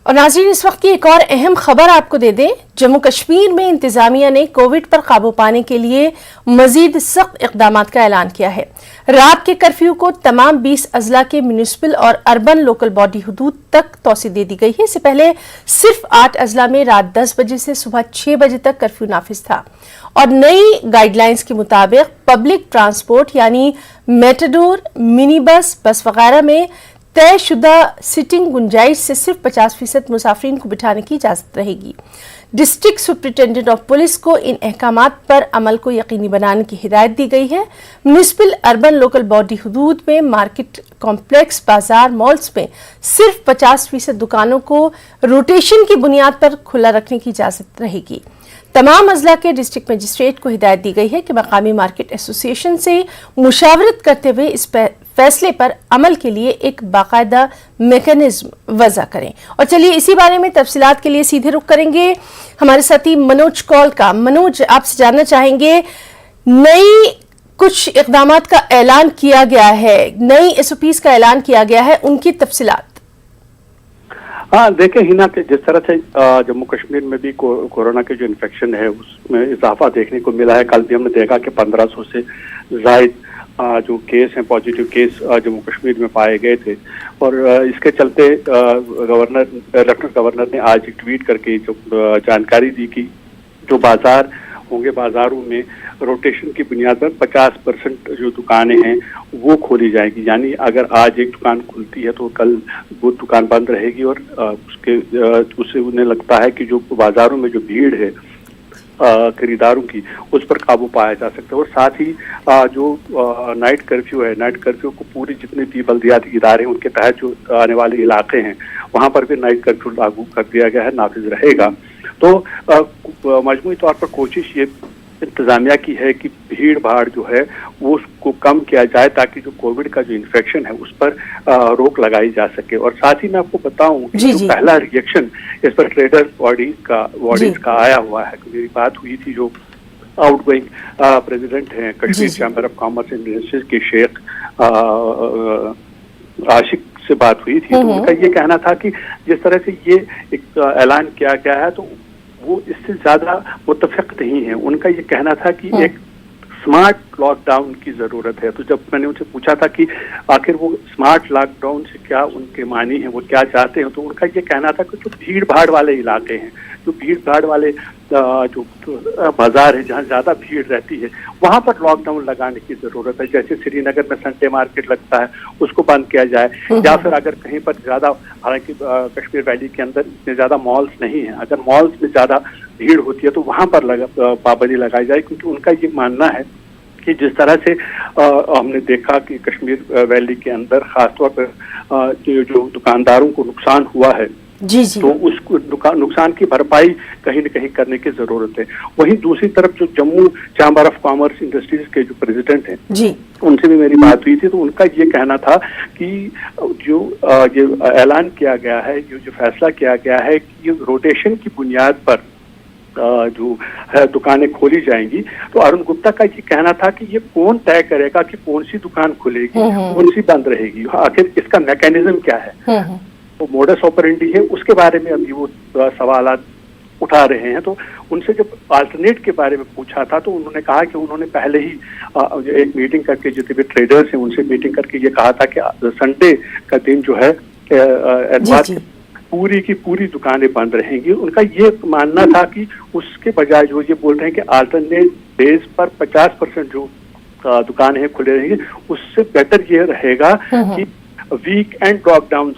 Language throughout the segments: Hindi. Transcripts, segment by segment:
और नाज़रीन, इस वक्त की एक और अहम खबर आपको दे दें। जम्मू कश्मीर में इंतजामिया ने कोविड पर काबू पाने के लिए मजीद सख्त इकदाम का ऐलान किया है। रात के कर्फ्यू को तमाम 20 अजला के म्यूनिसिपल और अर्बन लोकल बॉडी हदूद तक तोसी दे दी गई है। इससे पहले सिर्फ 8 अजला में रात 10 बजे से सुबह 6 बजे तक कर्फ्यू नाफिज था और नई गाइडलाइंस के मुताबिक पब्लिक ट्रांसपोर्ट यानी मेटाडोर, मिनी बस, बस वगैरह में तयशुदा सिटिंग गुंजाइश से सिर्फ 50% मुसाफिरीन को बिठाने की इजाजत रहेगी। डिस्ट्रिक्ट सुपरिटेंडेंट ऑफ पुलिस को इन अहकामात पर अमल को यकीनी बनाने की हिदायत दी गई है। म्यूनिसिपल अर्बन लोकल बॉडी हदूद में, मार्केट कॉम्प्लेक्स, बाजार, मॉल्स में सिर्फ 50% दुकानों को रोटेशन की बुनियाद पर खुला रखने की इजाजत रहेगी। तमाम अजला के डिस्ट्रिक्ट मजिस्ट्रेट को हिदायत दी गई है कि मकामी मार्केट एसोसिएशन से मुशावरत करते हुए इस फैसले पर अमल के लिए एक बाकायदा मैकेनिज्म वज़ा करें। और चलिए इसी बारे में तफसीलात के लिए सीधे रुख करेंगे हमारे साथी मनोज कौल का। मनोज, आपसे जानना चाहेंगे, नई कुछ इक़दामात का ऐलान किया गया है, नई एसओपीज़ का ऐलान किया गया है, उनकी तफसीलात। हाँ, देखें हिना के जिस तरह से जम्मू कश्मीर में भी कोरोना के जो इन्फेक्शन है उसमें इजाफा देखने को मिला है। कल भी हमने देखा कि 1500 से जायद जो केस हैं, पॉजिटिव केस जम्मू कश्मीर में पाए गए थे और इसके चलते लेफ्टिनेंट गवर्नर ने आज एक ट्वीट करके जो जानकारी दी कि जो बाजार होंगे, बाजारों में रोटेशन की बुनियाद पर 50% जो दुकानें हैं वो खोली जाएगी। यानी अगर आज एक दुकान खुलती है तो कल वो दुकान बंद रहेगी और उससे उन्हें लगता है कि जो बाजारों में जो भीड़ है खरीदारों की, उस पर काबू पाया जा सकता है। और साथ ही जो नाइट कर्फ्यू है, नाइट कर्फ्यू को पूरी जितने भी बल्दियाती इदारे हैं उनके तहत जो आने वाले इलाके हैं वहां पर भी नाइट कर्फ्यू लागू कर दिया गया है, नाफिज रहेगा। तो मजमूई तौर पर कोशिश ये इंतजामिया की है कि भीड़ भाड़ जो है वो उसको कम किया जाए ताकि जो कोविड का जो इन्फेक्शन है उस पर रोक लगाई जा सके। और साथ ही मैं आपको बताऊं कि जो पहला रिएक्शन इस पर ट्रेडर बॉडीज का आया हुआ है। मेरी बात हुई थी जो आउटगोइंग प्रेसिडेंट हैं Kashmir chamber of commerce and industries के शेख आशिक से बात हुई थी, तो उनका ये कहना था कि जिस तरह से ये एक ऐलान किया गया है तो वो इससे ज्यादा मुत्तफिक नहीं है। उनका ये कहना था कि एक स्मार्ट लॉकडाउन की जरूरत है। तो जब मैंने उनसे पूछा था कि आखिर वो स्मार्ट लॉकडाउन से क्या उनके मानी है, वो क्या चाहते हैं, तो उनका ये कहना था कि जो भीड़ भाड़ वाले इलाके हैं, जो भीड़ भाड़ वाले जो बाजार है जहाँ ज्यादा भीड़ रहती है वहां पर लॉकडाउन लगाने की जरूरत है। जैसे श्रीनगर में संडे मार्केट लगता है उसको बंद किया जाए, या फिर अगर कहीं पर ज्यादा, हालांकि कश्मीर वैली के अंदर इतने ज्यादा मॉल्स नहीं है, अगर मॉल्स में ज्यादा भीड़ होती है तो वहां पर पाबंदी लगाई जाए। क्योंकि उनका ये मानना है कि जिस तरह से हमने देखा कि कश्मीर वैली के अंदर खासतौर पर जो दुकानदारों को नुकसान हुआ है तो उस नुकसान की भरपाई कहीं न कहीं करने की जरूरत है। वहीं दूसरी तरफ जो Jammu chamber of commerce industries के जो प्रेसिडेंट हैं उनसे भी मेरी बात हुई थी, तो उनका ये कहना था कि जो ये ऐलान किया गया है, जो फैसला किया गया है कि रोटेशन की बुनियाद पर जो है दुकानें खोली जाएंगी, तो अरुण गुप्ता का ये कहना था कि ये कौन तय करेगा कि कौन सी दुकान खुलेगी, कौन सी बंद रहेगी, आखिर इसका मैकेनिज्म क्या है, वो मोडस ऑपरेंडी है, उसके बारे में अभी वो सवाल उठा रहे हैं। तो उनसे जब अल्टरनेट के बारे में पूछा था तो उन्होंने कहा कि उन्होंने पहले ही एक मीटिंग करके जितने भी ट्रेडर्स हैं उनसे मीटिंग करके ये कहा था कि संडे का दिन जो है एतवार पूरी की पूरी दुकानें बंद रहेंगी। उनका ये मानना था कि उसके बजाय जो ये बोल रहे हैं कि अल्टरनेट डेज पर 50% जो दुकानें हैं खुले रहेंगी, उससे बेटर ये रहेगा कि वीक एंड लॉकडाउन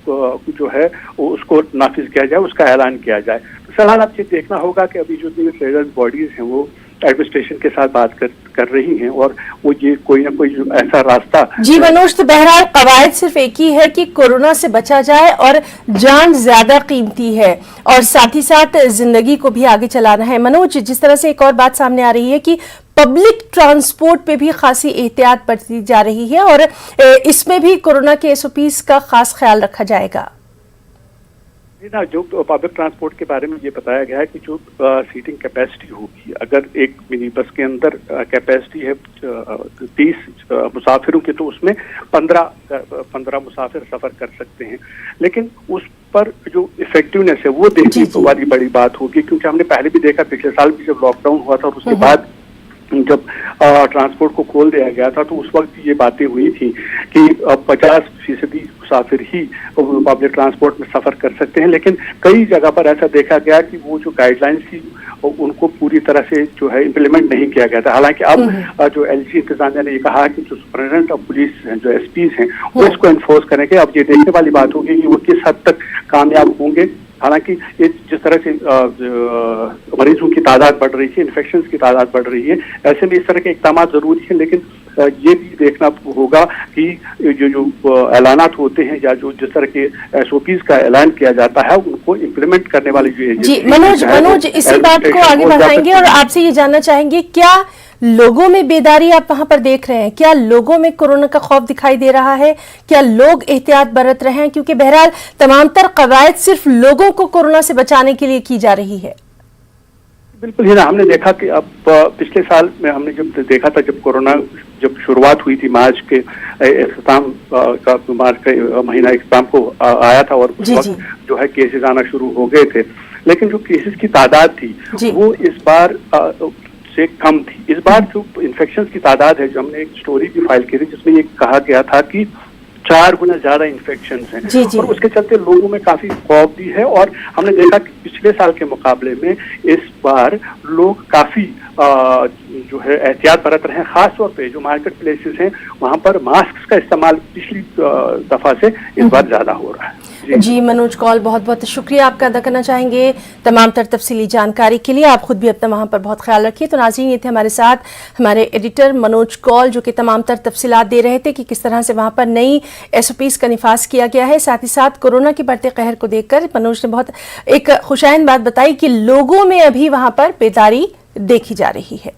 जो है उसको नाफिज किया जाए, उसका ऐलान किया जाए। तो फिलहाल आप ये देखना होगा कि अभी जो ट्रेडर बॉडीज हैं वो एडमिनिस्ट्रेशन के साथ बात कर रही हैं और वो ये कोई ना कोई ऐसा रास्ता। जी मनोज, तो बहरहाल कवायद सिर्फ एक ही है कि कोरोना से बचा जाए और जान ज्यादा कीमती है और साथ ही साथ जिंदगी को भी आगे चलाना है। मनोज, जिस तरह से एक और बात सामने आ रही है कि पब्लिक ट्रांसपोर्ट पे भी खासी एहतियात बरती जा रही है और इसमें भी कोरोना के एसओपीज का खास ख्याल रखा जाएगा। ना, जो पब्लिक ट्रांसपोर्ट के बारे में ये बताया गया है कि जो सीटिंग कैपेसिटी होगी, अगर एक मिनी बस के अंदर कैपेसिटी है 30 मुसाफिरों की, तो उसमें 15 मुसाफिर सफर कर सकते हैं। लेकिन उस पर जो इफेक्टिवनेस है वो देखने वाली बड़ी बात होगी, क्योंकि हमने पहले भी देखा, पिछले साल भी जब लॉकडाउन हुआ था और उसके बाद जब ट्रांसपोर्ट को खोल दिया गया था, तो उस वक्त ये बातें हुई थी कि 50% मुसाफिर ही पब्लिक ट्रांसपोर्ट में सफर कर सकते हैं, लेकिन कई जगह पर ऐसा देखा गया कि वो जो गाइडलाइंस थी उनको पूरी तरह से जो है इम्प्लीमेंट नहीं किया गया था। हालांकि अब जो एलजी इंतजामिया ने ये कहा कि जो सुपरिटेंडेंट ऑफ पुलिस हैं, जो एसपीज हैं, वो इसको एनफोर्स करेंगे। अब ये देखने वाली बात होगी कि वो किस हद तक कामयाब होंगे। हालांकि ये जिस तरह से मरीजों की तादाद बढ़ रही है, इन्फेक्शन की तादाद बढ़ रही है, ऐसे में इस तरह के इक़दाम जरूरी है, लेकिन ये भी देखना होगा कि जो ऐलानात होते हैं या जो जिस तरह के SOPs का ऐलान किया जाता है उनको इम्प्लीमेंट करने वाली जो जी मनोज इसी बात को आगे बढ़ाएंगे और आपसे ये जानना चाहेंगे, क्या लोगों में बेदारी आप वहां पर देख रहे हैं? क्या लोगों में कोरोना का खौफ दिखाई दे रहा है? क्या लोग एहतियात बरत रहे हैं? क्योंकि बहरहाल तमाम तर कवायद सिर्फ लोगों को कोरोना से बचाने के लिए की जा रही है। बिल्कुल ही ना, हमने देखा कि अब पिछले साल में हमने जब देखा था, जब कोरोना जब शुरुआत हुई थी मार्च के मार्च का महीना इख्तिताम को आया था और उस वक्त जो है केसेस आना शुरू हो गए थे, लेकिन जो केसेस की तादाद थी वो इस बार से कम थी। इस बार जो इन्फेक्शन की तादाद है, जो हमने एक स्टोरी भी फाइल की थी जिसमें ये कहा गया था कि 4 गुना ज्यादा इन्फेक्शन हैं और उसके चलते लोगों में काफी खौफ भी है। और हमने देखा कि पिछले साल के मुकाबले में इस बार लोग काफी जो है एहतियात बरत रहे हैं। खास तौर पे जो मार्केट प्लेसेस हैं वहां पर मास्क का इस्तेमाल पिछली दफा से इस बार ज्यादा हो रहा है। जी मनोज कौल, बहुत बहुत शुक्रिया आपका अदा करना चाहेंगे तमाम तर तफसीली जानकारी के लिए। आप खुद भी अपना वहाँ पर बहुत ख्याल रखिए। तो नाज़रीन, ये थे हमारे साथ हमारे एडिटर मनोज कौल, जो कि तमाम तर तफसीलात दे रहे थे कि किस तरह से वहाँ पर नई SOPs का निफाज किया गया है। साथ ही साथ कोरोना के बढ़ते कहर को देखकर मनोज ने बहुत एक खुशाइन बात बताई कि लोगों में अभी वहाँ पर बेदारी देखी जा रही है।